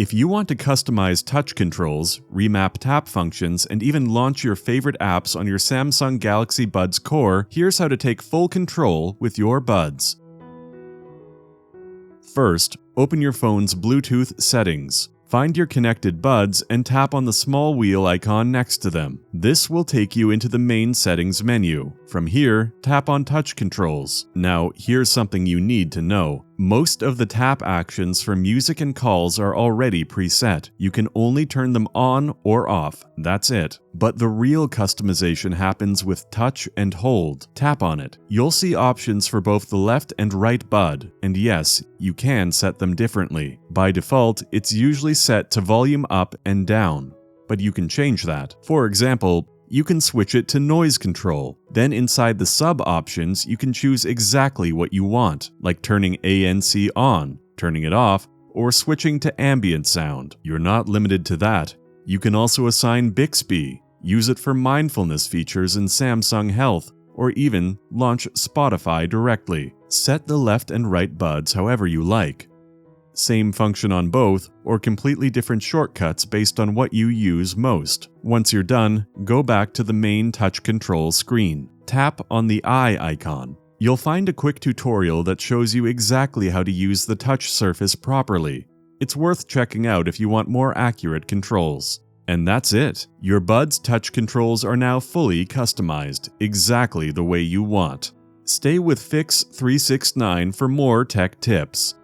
If you want to customize touch controls, remap tap functions, and even launch your favorite apps on your Samsung Galaxy Buds Core, here's how to take full control with your buds. First, open your phone's Bluetooth settings. Find your connected buds and tap on the small wheel icon next to them. This will take you into the main settings menu. From here, tap on touch controls. Now, here's something you need to know. Most of the tap actions for music and calls are already preset. You can only turn them on or off. That's it. But the real customization happens with touch and hold. Tap on it. You'll see options for both the left and right bud. And yes, you can set them differently. By default, it's usually set to volume up and down. But you can change that. For example, you can switch it to noise control. Then inside the sub options, you can choose exactly what you want, like turning ANC on, turning it off, or switching to ambient sound. You're not limited to that. You can also assign Bixby, use it for mindfulness features in Samsung Health, or even launch Spotify directly. Set the left and right buds however you like. Same function on both, or completely different shortcuts based on what you use most. Once you're done, go back to the main touch control screen. Tap on the eye icon. You'll find a quick tutorial that shows you exactly how to use the touch surface properly. It's worth checking out if you want more accurate controls. And that's it. Your Buds touch controls are now fully customized, exactly the way you want. Stay with Fix369 for more tech tips.